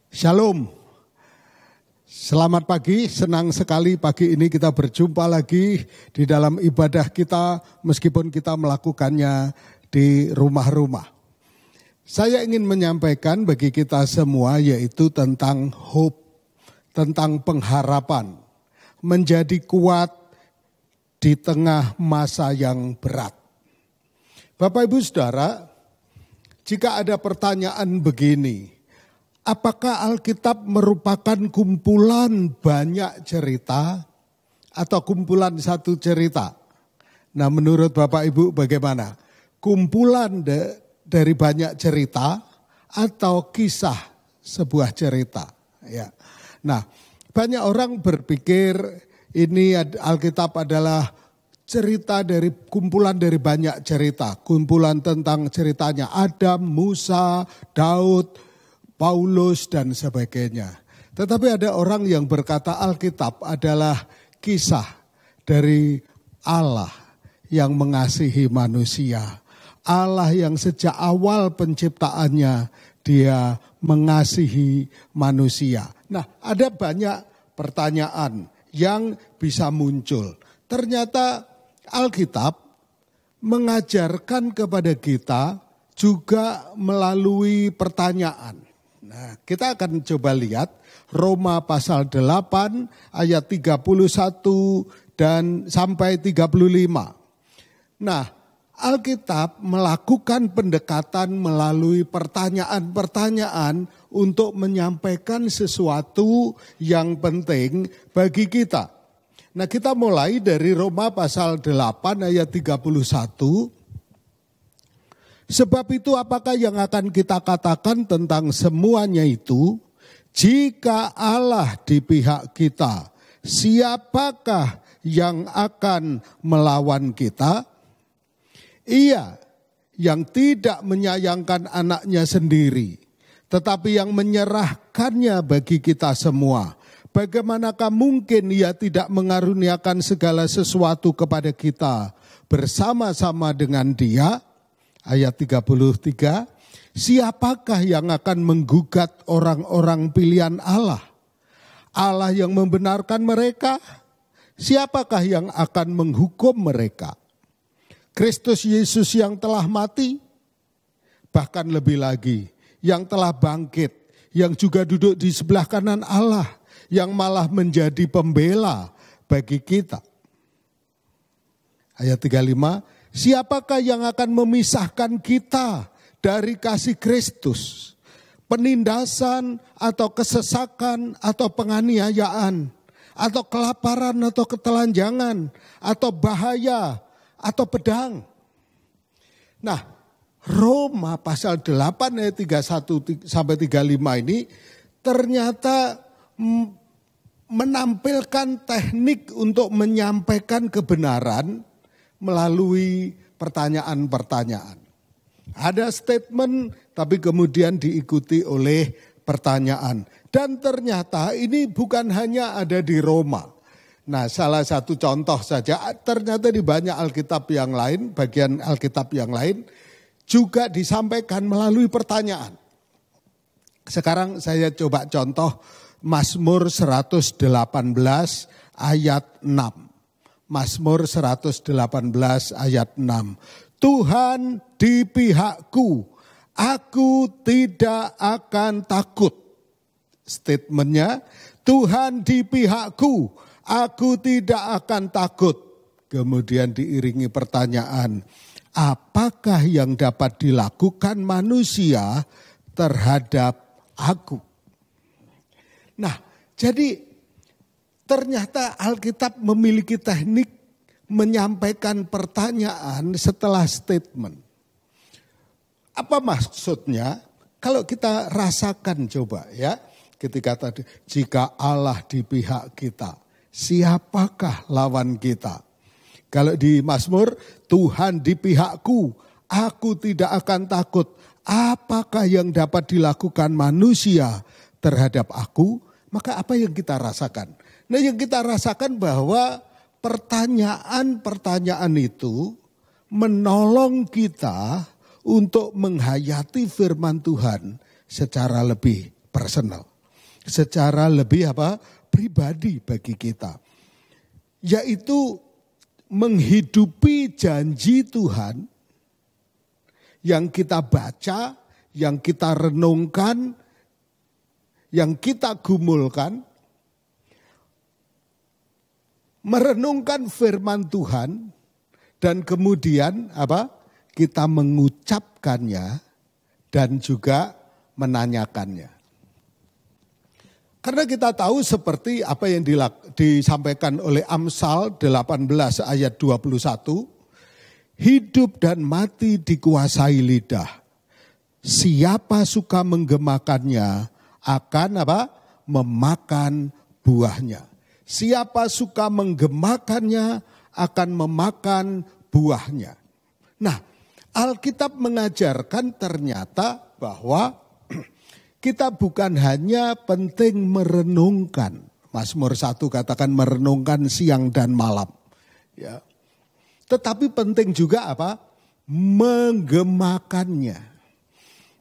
Shalom, selamat pagi, senang sekali pagi ini kita berjumpa lagi di dalam ibadah kita meskipun kita melakukannya di rumah-rumah. Saya ingin menyampaikan bagi kita semua yaitu tentang hope, tentang pengharapan, menjadi kuat di tengah masa yang berat. Bapak Ibu Saudara, jika ada pertanyaan begini, apakah Alkitab merupakan kumpulan banyak cerita atau kumpulan satu cerita? Nah, menurut Bapak Ibu bagaimana? Kumpulan dari banyak cerita atau kisah sebuah cerita? Ya. Nah, banyak orang berpikir ini Alkitab adalah cerita dari kumpulan dari banyak cerita. Kumpulan tentang ceritanya Adam, Musa, Daud, Paulus dan sebagainya. Tetapi ada orang yang berkata Alkitab adalah kisah dari Allah yang mengasihi manusia. Allah yang sejak awal penciptaannya dia mengasihi manusia. Nah, ada banyak pertanyaan yang bisa muncul. Ternyata Alkitab mengajarkan kepada kita juga melalui pertanyaan. Nah, kita akan coba lihat Roma pasal 8 ayat 31 dan sampai 35. Nah, Alkitab melakukan pendekatan melalui pertanyaan-pertanyaan untuk menyampaikan sesuatu yang penting bagi kita. Nah, kita mulai dari Roma pasal 8 ayat 31. Sebab itu apakah yang akan kita katakan tentang semuanya itu? Jika Allah di pihak kita, siapakah yang akan melawan kita? Ia yang tidak menyayangkan anaknya sendiri, tetapi yang menyerahkannya bagi kita semua. Bagaimanakah mungkin ia tidak mengaruniakan segala sesuatu kepada kita bersama-sama dengan dia? Ayat 33, siapakah yang akan menggugat orang-orang pilihan Allah? Allah yang membenarkan mereka? Siapakah yang akan menghukum mereka? Kristus Yesus yang telah mati? Bahkan lebih lagi, yang telah bangkit, yang juga duduk di sebelah kanan Allah, yang malah menjadi pembela bagi kita. Ayat 35, siapakah yang akan memisahkan kita dari kasih Kristus? Penindasan atau kesesakan atau penganiayaan atau kelaparan atau ketelanjangan atau bahaya atau pedang. Nah, Roma pasal 8 ayat 31 sampai 35 ini ternyata menampilkan teknik untuk menyampaikan kebenaran melalui pertanyaan-pertanyaan. Ada statement tapi kemudian diikuti oleh pertanyaan. Dan ternyata ini bukan hanya ada di Roma. Nah, salah satu contoh saja ternyata di banyak Alkitab yang lain, bagian Alkitab yang lain juga disampaikan melalui pertanyaan. Sekarang saya coba contoh Mazmur 118 ayat 6. Mazmur 118 ayat 6. Tuhan di pihakku, aku tidak akan takut. Statementnya, Tuhan di pihakku, aku tidak akan takut. Kemudian diiringi pertanyaan, apakah yang dapat dilakukan manusia terhadap aku? Nah, jadi ternyata Alkitab memiliki teknik menyampaikan pertanyaan setelah statement. Apa maksudnya? Kalau kita rasakan coba ya, ketika tadi, jika Allah di pihak kita, siapakah lawan kita? Kalau di Mazmur, Tuhan di pihakku, aku tidak akan takut. Apakah yang dapat dilakukan manusia terhadap aku? Maka apa yang kita rasakan? Nah, yang kita rasakan bahwa pertanyaan-pertanyaan itu menolong kita untuk menghayati firman Tuhan secara lebih personal. secara lebih pribadi bagi kita. Yaitu menghidupi janji Tuhan yang kita baca, yang kita renungkan, yang kita gumulkan. Merenungkan firman Tuhan dan kemudian kita mengucapkannya dan juga menanyakannya. Karena kita tahu seperti apa yang disampaikan oleh Amsal 18 ayat 21, hidup dan mati dikuasai lidah. Siapa suka menggemakannya akan memakan buahnya. Siapa suka menggemakannya akan memakan buahnya. Nah, Alkitab mengajarkan ternyata bahwa kita bukan hanya penting merenungkan. Mazmur 1 katakan merenungkan siang dan malam. Ya. Tetapi penting juga menggemakannya.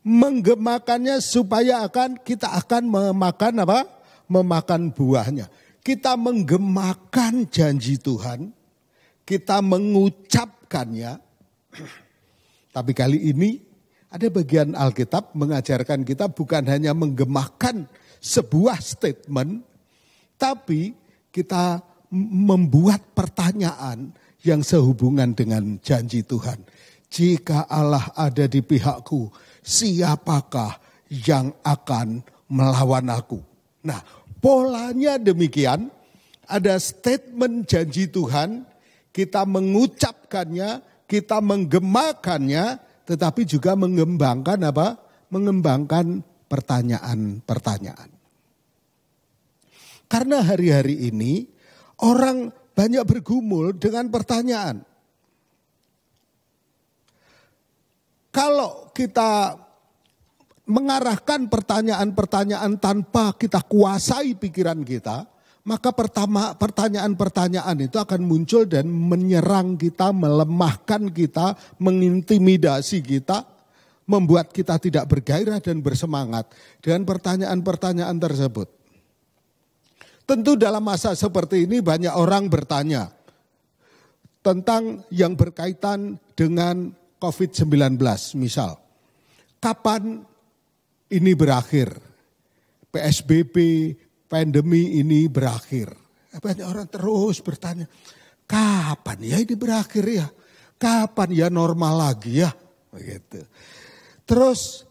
Menggemakannya supaya kita akan memakan memakan buahnya. Kita menggemakan janji Tuhan, kita mengucapkannya. Tapi kali ini ada bagian Alkitab mengajarkan kita bukan hanya menggemakan sebuah statement, tapi kita membuat pertanyaan yang sehubungan dengan janji Tuhan. Jika Allah ada di pihakku, siapakah yang akan melawan aku? Nah, polanya demikian, ada statement janji Tuhan, kita mengucapkannya, kita menggemakannya, tetapi juga mengembangkan mengembangkan pertanyaan-pertanyaan. Karena hari-hari ini orang banyak bergumul dengan pertanyaan. Kalau kita mengarahkan pertanyaan-pertanyaan tanpa kita kuasai pikiran kita, maka pertanyaan-pertanyaan itu akan muncul dan menyerang kita, melemahkan kita, mengintimidasi kita, membuat kita tidak bergairah dan bersemangat dengan pertanyaan-pertanyaan tersebut. Tentu dalam masa seperti ini banyak orang bertanya tentang yang berkaitan dengan COVID-19 misal. Kapan ini berakhir? PSBB, pandemi ini berakhir. Banyak orang terus bertanya, kapan ya ini berakhir ya? Kapan ya normal lagi ya? Begitu. Terus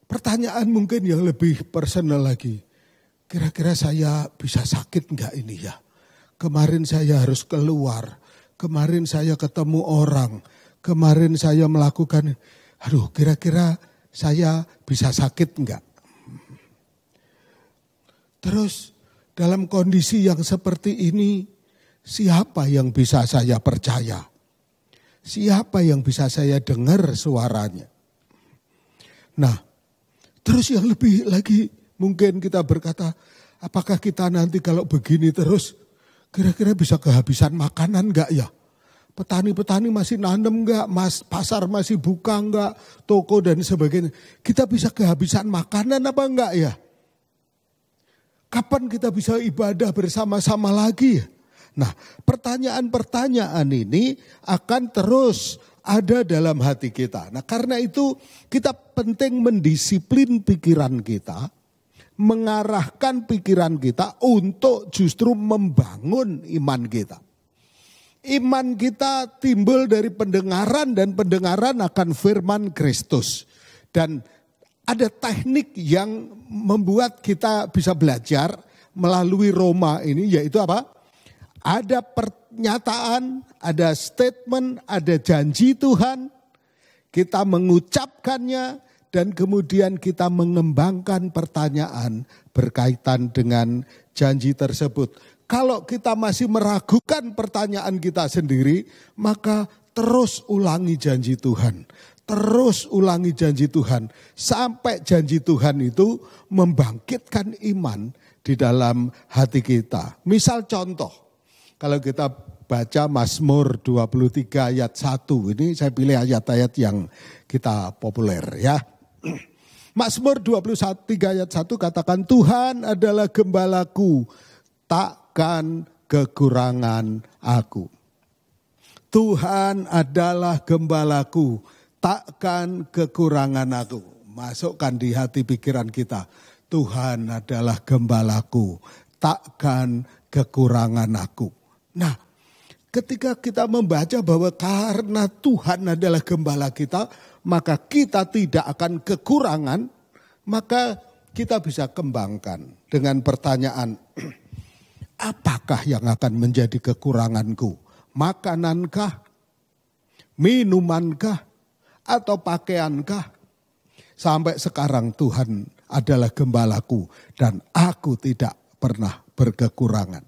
pertanyaan mungkin yang lebih personal lagi. Kira-kira saya bisa sakit enggak ini ya? Kemarin saya harus keluar. Kemarin saya ketemu orang. Kemarin saya melakukan, kira-kira saya bisa sakit enggak? Terus dalam kondisi yang seperti ini, siapa yang bisa saya percaya? Siapa yang bisa saya dengar suaranya? Nah, terus yang lebih lagi mungkin kita berkata, apakah kita nanti kalau begini terus, kira-kira bisa kehabisan makanan enggak ya? Petani-petani masih nanam enggak, pasar masih buka enggak, toko dan sebagainya. Kita bisa kehabisan makanan apa enggak ya? Kapan kita bisa ibadah bersama-sama lagi? Nah, pertanyaan-pertanyaan ini akan terus ada dalam hati kita. Nah, karena itu kita penting mendisiplin pikiran kita, mengarahkan pikiran kita untuk justru membangun iman kita. Iman kita timbul dari pendengaran dan pendengaran akan firman Kristus. Dan ada teknik yang membuat kita bisa belajar melalui Roma ini, yaitu apa? Ada pernyataan, ada statement, ada janji Tuhan. Kita mengucapkannya dan kemudian kita mengembangkan pertanyaan berkaitan dengan janji tersebut. Kalau kita masih meragukan pertanyaan kita sendiri, maka terus ulangi janji Tuhan. Terus ulangi janji Tuhan. Sampai janji Tuhan itu membangkitkan iman di dalam hati kita. Misal contoh, kalau kita baca Mazmur 23 ayat 1. Ini saya pilih ayat-ayat yang kita populer ya. Mazmur 23 ayat 1 katakan, Tuhan adalah gembalaku, takkan kekurangan aku. Tuhan adalah gembalaku, takkan kekurangan aku. Masukkan di hati pikiran kita, Tuhan adalah gembalaku, takkan kekurangan aku. Nah, ketika kita membaca bahwa karena Tuhan adalah gembala kita, maka kita tidak akan kekurangan, maka kita bisa kembangkan dengan pertanyaan, apakah yang akan menjadi kekuranganku? Makanankah? Minumankah? Atau pakaiankah? Sampai sekarang Tuhan adalah gembalaku dan aku tidak pernah berkekurangan.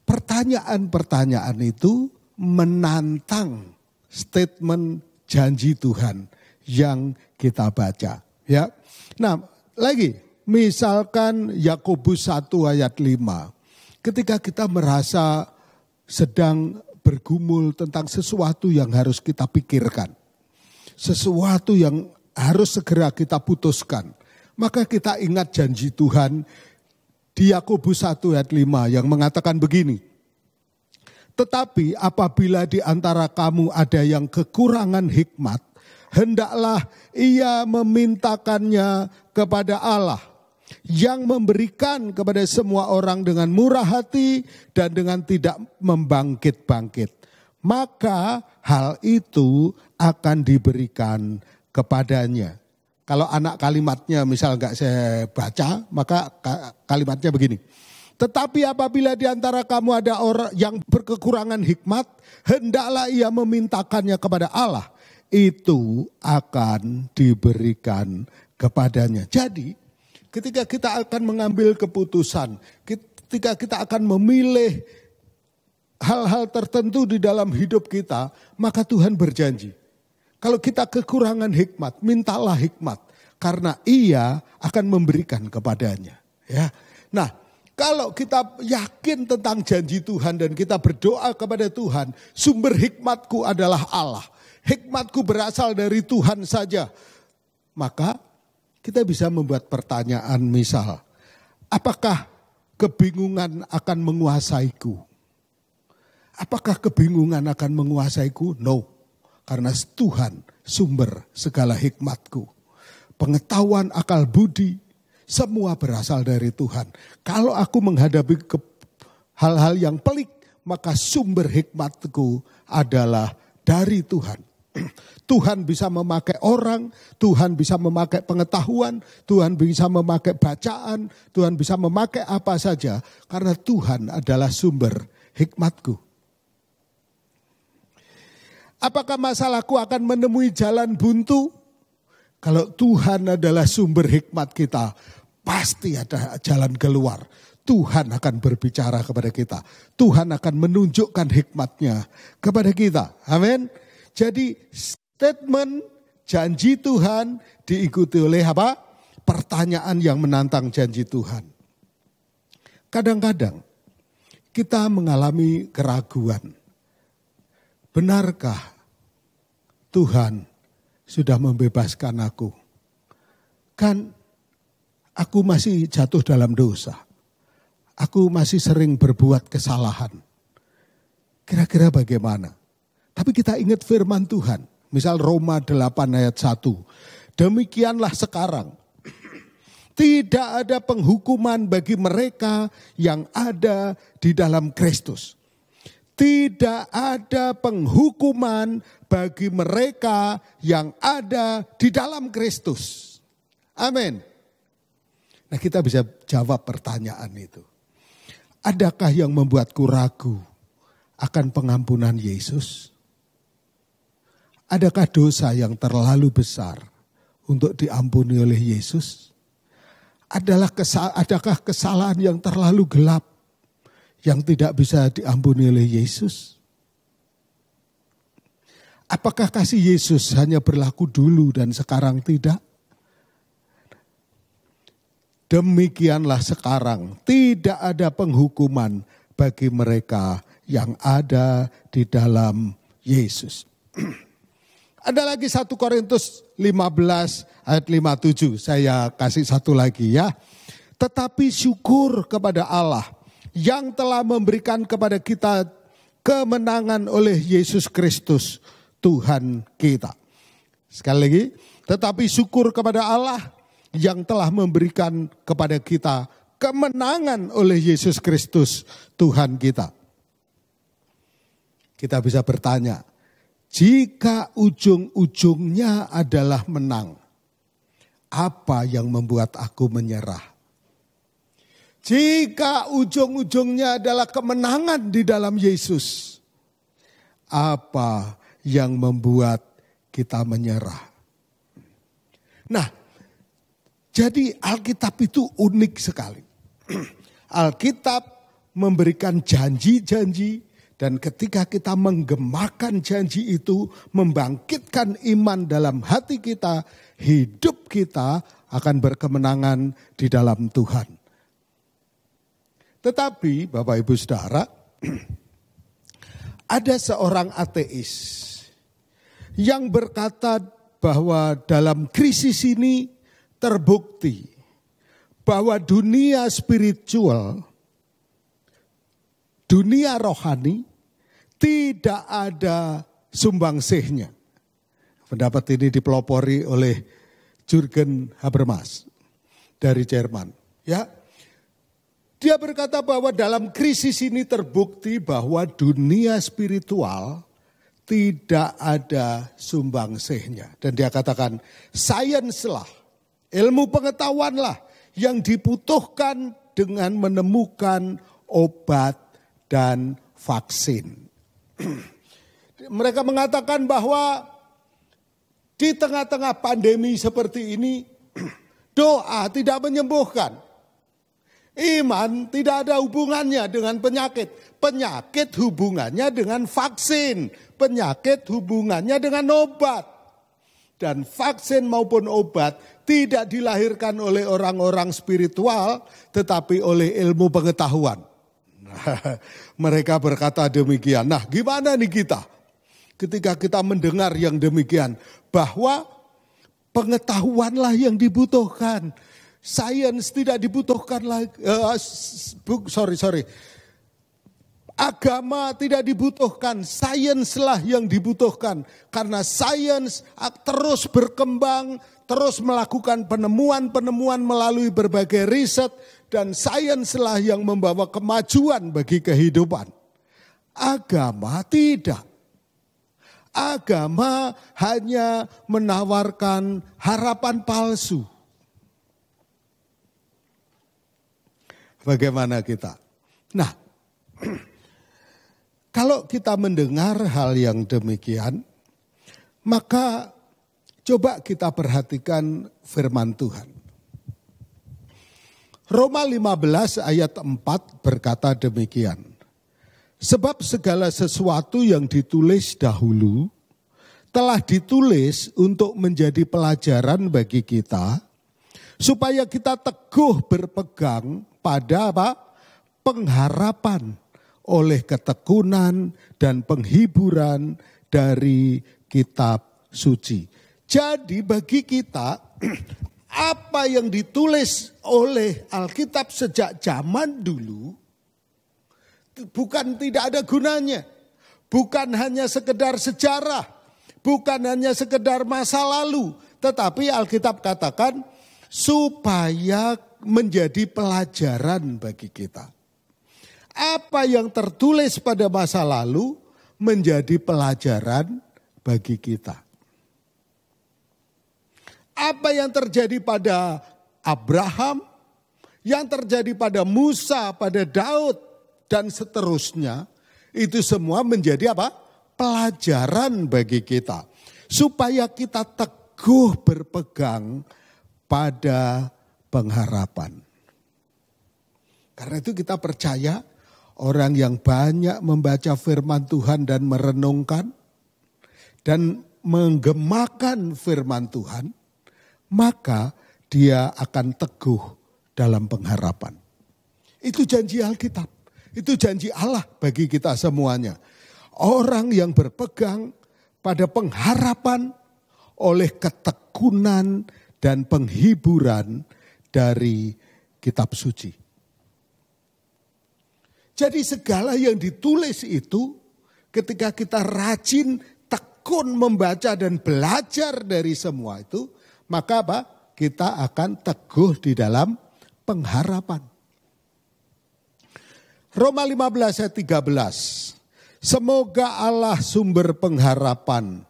Pertanyaan-pertanyaan itu menantang statement janji Tuhan yang kita baca. Ya. Nah, lagi misalkan Yakobus 1 ayat 5. Ketika kita merasa sedang bergumul tentang sesuatu yang harus kita pikirkan, sesuatu yang harus segera kita putuskan, maka kita ingat janji Tuhan di Yakobus 1 ayat 5 yang mengatakan begini. Tetapi apabila di antara kamu ada yang kekurangan hikmat, hendaklah ia memintakannya kepada Allah, yang memberikan kepada semua orang dengan murah hati dan dengan tidak membangkit-bangkit. Maka hal itu akan diberikan kepadanya. Kalau anak kalimatnya misal enggak saya baca, maka kalimatnya begini. Tetapi apabila di antara kamu ada orang yang berkekurangan hikmat, hendaklah ia memintakannya kepada Allah. Itu akan diberikan kepadanya. Jadi ketika kita akan mengambil keputusan, ketika kita akan memilih hal-hal tertentu di dalam hidup kita, maka Tuhan berjanji. Kalau kita kekurangan hikmat, mintalah hikmat. Karena ia akan memberikan kepadanya. Ya. Nah, kalau kita yakin tentang janji Tuhan dan kita berdoa kepada Tuhan, sumber hikmatku adalah Allah. Hikmatku berasal dari Tuhan saja. Maka kita bisa membuat pertanyaan misal, apakah kebingungan akan menguasaiku? Apakah kebingungan akan menguasaiku? No, karena Tuhan sumber segala hikmatku. Pengetahuan, akal budi, semua berasal dari Tuhan. Kalau aku menghadapi hal-hal yang pelik, maka sumber hikmatku adalah dari Tuhan. Tuhan bisa memakai orang, Tuhan bisa memakai pengetahuan, Tuhan bisa memakai bacaan, Tuhan bisa memakai apa saja. Karena Tuhan adalah sumber hikmatku. Apakah masalahku akan menemui jalan buntu? Kalau Tuhan adalah sumber hikmat kita, pasti ada jalan keluar. Tuhan akan berbicara kepada kita. Tuhan akan menunjukkan hikmatnya kepada kita. Amin. Jadi statement janji Tuhan diikuti oleh apa? Pertanyaan yang menantang janji Tuhan. Kadang-kadang kita mengalami keraguan. Benarkah Tuhan sudah membebaskan aku? Kan aku masih jatuh dalam dosa. Aku masih sering berbuat kesalahan. Kira-kira bagaimana? Tapi kita ingat firman Tuhan. Misal Roma 8 ayat 1. Demikianlah sekarang. Tidak ada penghukuman bagi mereka yang ada di dalam Kristus. Tidak ada penghukuman bagi mereka yang ada di dalam Kristus. Amin. Nah, kita bisa jawab pertanyaan itu. Adakah yang membuatku ragu akan pengampunan Yesus? Adakah dosa yang terlalu besar untuk diampuni oleh Yesus? Adakah kesalahan yang terlalu gelap yang tidak bisa diampuni oleh Yesus? Apakah kasih Yesus hanya berlaku dulu dan sekarang tidak? Demikianlah sekarang tidak ada penghukuman bagi mereka yang ada di dalam Yesus. Ada lagi 1 Korintus 15 ayat 57. Saya kasih satu lagi ya. Tetapi syukur kepada Allah yang telah memberikan kepada kita kemenangan oleh Yesus Kristus Tuhan kita. Sekali lagi, tetapi syukur kepada Allah yang telah memberikan kepada kita kemenangan oleh Yesus Kristus Tuhan kita. Kita bisa bertanya, jika ujung-ujungnya adalah menang, apa yang membuat aku menyerah? Jika ujung-ujungnya adalah kemenangan di dalam Yesus, apa yang membuat kita menyerah? Nah, jadi Alkitab itu unik sekali. Alkitab memberikan janji-janji, dan ketika kita menggemakan janji itu, membangkitkan iman dalam hati kita, hidup kita akan berkemenangan di dalam Tuhan. Tetapi Bapak Ibu Saudara, ada seorang ateis yang berkata bahwa dalam krisis ini terbukti bahwa dunia spiritual, dunia rohani tidak ada sumbangsihnya. Pendapat ini dipelopori oleh Jürgen Habermas dari Jerman. Ya, dia berkata bahwa dalam krisis ini terbukti bahwa dunia spiritual tidak ada sumbangsihnya. Dan dia katakan, sains lah, ilmu pengetahuanlah yang dibutuhkan dengan menemukan obat dan vaksin. Mereka mengatakan bahwa di tengah-tengah pandemi seperti ini, doa tidak menyembuhkan. Iman tidak ada hubungannya dengan penyakit. Penyakit hubungannya dengan vaksin. Penyakit hubungannya dengan obat. Dan vaksin maupun obat tidak dilahirkan oleh orang-orang spiritual, tetapi oleh ilmu pengetahuan. Mereka berkata demikian. Nah, gimana nih kita? Ketika kita mendengar yang demikian, bahwa pengetahuanlah yang dibutuhkan. Sains tidak dibutuhkan lagi. Agama tidak dibutuhkan, sainslah yang dibutuhkan. Karena sains terus berkembang, terus melakukan penemuan-penemuan melalui berbagai riset. Dan sainslah yang membawa kemajuan bagi kehidupan. Agama tidak. Agama hanya menawarkan harapan palsu. Bagaimana kita? Nah, kalau kita mendengar hal yang demikian, maka coba kita perhatikan firman Tuhan. Roma 15 ayat 4 berkata demikian. Sebab segala sesuatu yang ditulis dahulu telah ditulis untuk menjadi pelajaran bagi kita, supaya kita teguh berpegang pada apa? Pengharapan oleh ketekunan dan penghiburan dari kitab suci. Jadi bagi kita, apa yang ditulis oleh Alkitab sejak zaman dulu, bukan tidak ada gunanya. Bukan hanya sekedar sejarah, bukan hanya sekedar masa lalu. Tetapi Alkitab katakan supaya menjadi pelajaran bagi kita. Apa yang tertulis pada masa lalu menjadi pelajaran bagi kita. Apa yang terjadi pada Abraham, yang terjadi pada Musa, pada Daud, dan seterusnya, itu semua menjadi apa? Pelajaran bagi kita. Supaya kita teguh berpegang pada pengharapan. Karena itu kita percaya orang yang banyak membaca firman Tuhan dan merenungkan dan menggemakan firman Tuhan, maka dia akan teguh dalam pengharapan. Itu janji Alkitab. Itu janji Allah bagi kita semuanya. Orang yang berpegang pada pengharapan oleh ketekunan dan penghiburan dari kitab suci. Jadi segala yang ditulis itu ketika kita rajin tekun membaca dan belajar dari semua itu, maka apa? Kita akan teguh di dalam pengharapan. Roma 15 ayat 13. Semoga Allah sumber pengharapan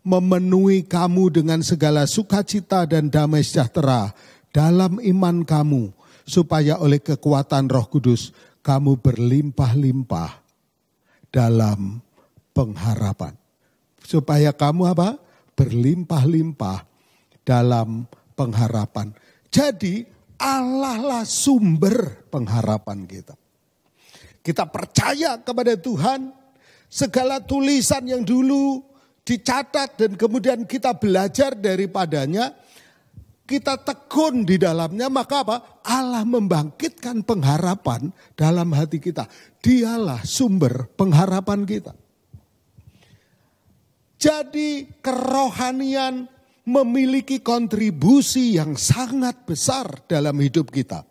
memenuhi kamu dengan segala sukacita dan damai sejahtera dalam iman kamu, supaya oleh kekuatan Roh Kudus kamu berlimpah-limpah dalam pengharapan. Supaya kamu apa? Berlimpah-limpah dalam pengharapan. Jadi Allah lah sumber pengharapan kita. Kita percaya kepada Tuhan, segala tulisan yang dulu dicatat dan kemudian kita belajar daripadanya, kita tekun di dalamnya, maka apa? Allah membangkitkan pengharapan dalam hati kita. Dialah sumber pengharapan kita. Jadi kerohanian memiliki kontribusi yang sangat besar dalam hidup kita.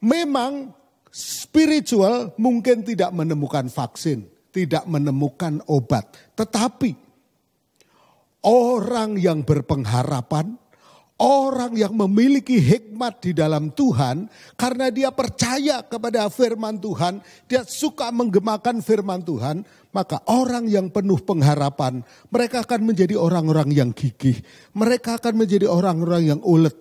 Memang spiritual mungkin tidak menemukan vaksin, tidak menemukan obat. Tetapi orang yang berpengharapan, orang yang memiliki hikmat di dalam Tuhan, karena dia percaya kepada firman Tuhan, dia suka menggemakan firman Tuhan, maka orang yang penuh pengharapan, mereka akan menjadi orang-orang yang gigih. Mereka akan menjadi orang-orang yang ulet.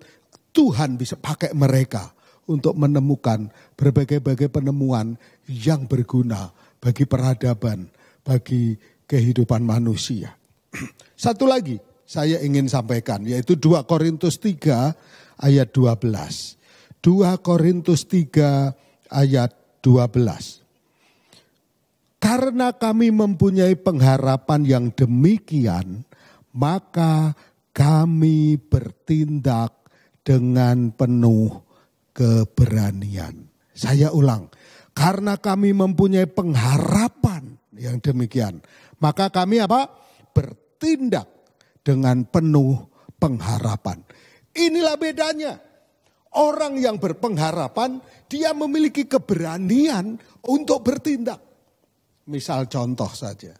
Tuhan bisa pakai mereka untuk menemukan berbagai-bagai penemuan yang berguna bagi peradaban, bagi kehidupan manusia. Satu lagi saya ingin sampaikan, yaitu 2 Korintus 3 ayat 12. 2 Korintus 3 ayat 12. Karena kami mempunyai pengharapan yang demikian, maka kami bertindak dengan penuh keberanian. Saya ulang, karena kami mempunyai pengharapan yang demikian, maka kami apa? Bertindak dengan penuh pengharapan. Inilah bedanya. Orang yang berpengharapan, dia memiliki keberanian untuk bertindak. Misal contoh saja.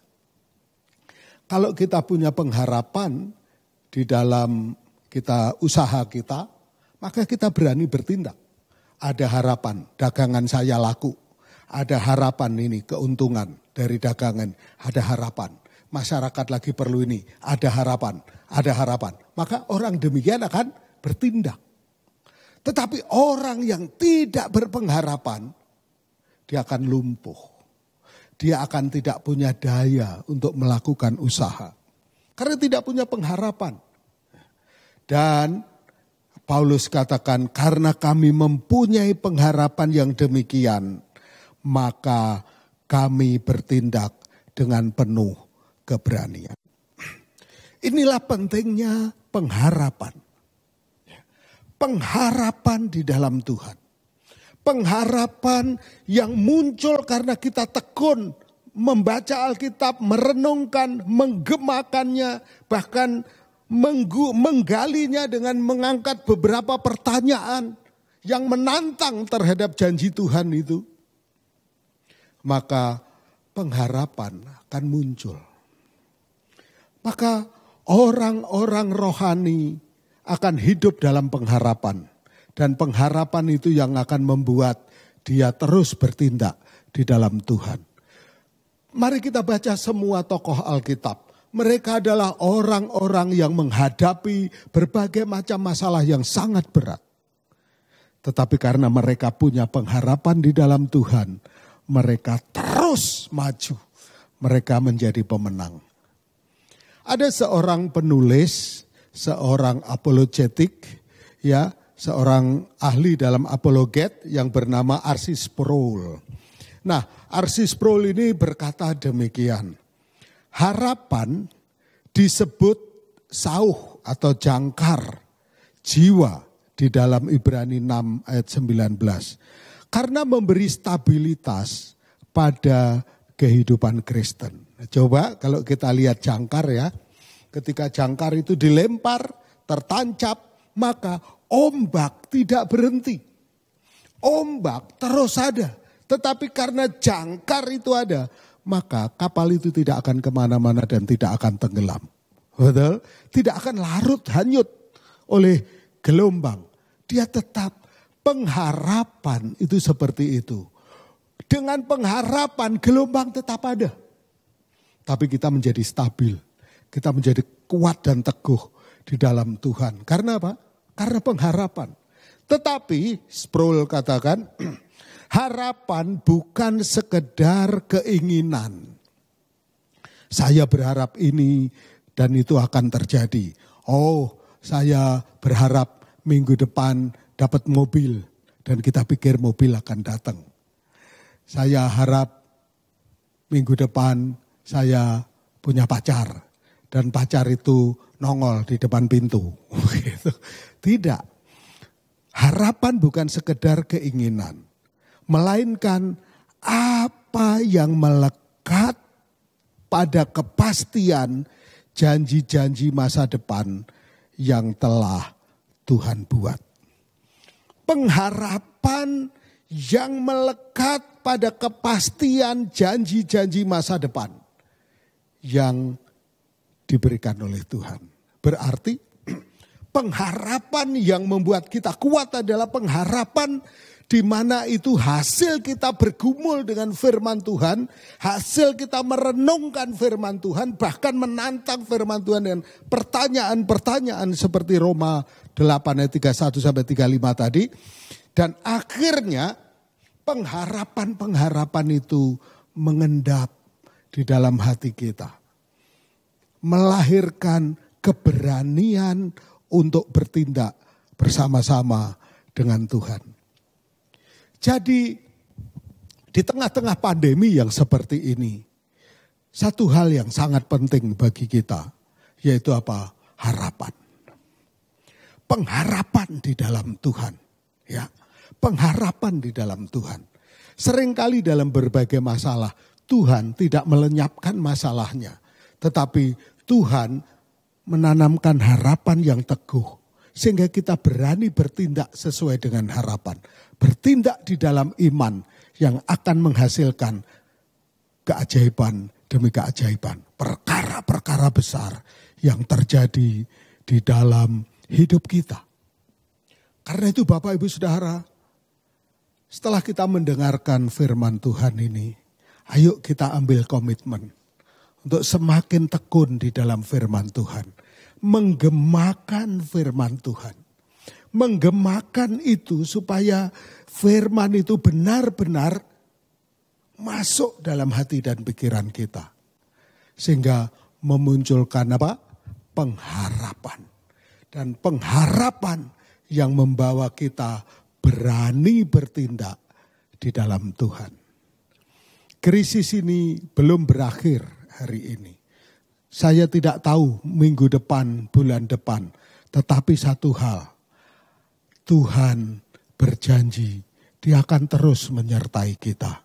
Kalau kita punya pengharapan di dalam usaha kita, maka kita berani bertindak. Ada harapan dagangan saya laku. Ada harapan ini keuntungan dari dagangan. Ada harapan. Masyarakat lagi perlu ini. Ada harapan. Ada harapan. Maka orang demikian akan bertindak. Tetapi orang yang tidak berpengharapan, dia akan lumpuh. Dia akan tidak punya daya untuk melakukan usaha. Karena tidak punya pengharapan. Dan Paulus katakan, karena kami mempunyai pengharapan yang demikian, maka kami bertindak dengan penuh keberanian. Inilah pentingnya pengharapan. Pengharapan di dalam Tuhan. Pengharapan yang muncul karena kita tekun membaca Alkitab, merenungkan, menggemakannya, bahkan menggalinya dengan mengangkat beberapa pertanyaan yang menantang terhadap janji Tuhan itu. Maka pengharapan akan muncul. Maka orang-orang rohani akan hidup dalam pengharapan. Dan pengharapan itu yang akan membuat dia terus bertindak di dalam Tuhan. Mari kita baca semua tokoh Alkitab. Mereka adalah orang-orang yang menghadapi berbagai macam masalah yang sangat berat. Tetapi karena mereka punya pengharapan di dalam Tuhan, mereka terus maju. Mereka menjadi pemenang. Ada seorang penulis, seorang apologetik, seorang ahli dalam apologet yang bernama R.C. Sproul. Nah, R.C. Sproul ini berkata demikian. Harapan disebut sauh atau jangkar jiwa di dalam Ibrani 6 ayat 19. Karena memberi stabilitas pada kehidupan Kristen. Coba kalau kita lihat jangkar ya, ketika jangkar itu dilempar, tertancap, maka ombak tidak berhenti. Ombak terus ada, tetapi karena jangkar itu ada, maka kapal itu tidak akan kemana-mana dan tidak akan tenggelam. Betul? Tidak akan larut hanyut oleh gelombang. Dia tetap, pengharapan itu seperti itu. Dengan pengharapan gelombang tetap ada. Tapi kita menjadi stabil. Kita menjadi kuat dan teguh di dalam Tuhan. Karena apa? Karena pengharapan. Tetapi Sproul katakan, harapan bukan sekedar keinginan. Saya berharap ini dan itu akan terjadi. Oh, saya berharap minggu depan dapat mobil dan kita pikir mobil akan datang. Saya harap minggu depan saya punya pacar dan pacar itu nongol di depan pintu. Tidak. Harapan bukan sekedar keinginan, melainkan apa yang melekat pada kepastian janji-janji masa depan yang telah Tuhan buat. Pengharapan yang melekat pada kepastian janji-janji masa depan yang diberikan oleh Tuhan. Berarti pengharapan yang membuat kita kuat adalah pengharapan di mana itu hasil kita bergumul dengan firman Tuhan, hasil kita merenungkan firman Tuhan, bahkan menantang firman Tuhan dengan pertanyaan-pertanyaan seperti Roma 8 ayat 31 sampai 35 tadi. Dan akhirnya pengharapan-pengharapan itu mengendap di dalam hati kita. Melahirkan keberanian untuk bertindak bersama-sama dengan Tuhan. Jadi di tengah-tengah pandemi yang seperti ini, satu hal yang sangat penting bagi kita, yaitu apa? Harapan. Pengharapan di dalam Tuhan. Ya, pengharapan di dalam Tuhan. Seringkali dalam berbagai masalah, Tuhan tidak melenyapkan masalahnya. Tetapi Tuhan menanamkan harapan yang teguh. Sehingga kita berani bertindak sesuai dengan harapan. Bertindak di dalam iman yang akan menghasilkan keajaiban demi keajaiban. Perkara-perkara besar yang terjadi di dalam hidup kita. Karena itu Bapak Ibu Saudara, setelah kita mendengarkan firman Tuhan ini, ayo kita ambil komitmen untuk semakin tekun di dalam firman Tuhan. Menggemakan firman Tuhan. Menggemakan itu supaya firman itu benar-benar masuk dalam hati dan pikiran kita. Sehingga memunculkan apa? Pengharapan. Dan pengharapan yang membawa kita berani bertindak di dalam Tuhan. Krisis ini belum berakhir hari ini. Saya tidak tahu minggu depan, bulan depan. Tetapi satu hal, Tuhan berjanji Dia akan terus menyertai kita.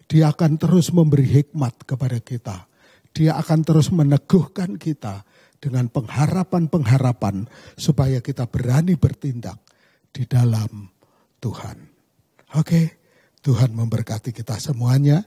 Dia akan terus memberi hikmat kepada kita. Dia akan terus meneguhkan kita dengan pengharapan-pengharapan supaya kita berani bertindak di dalam Tuhan. Oke, Tuhan memberkati kita semuanya.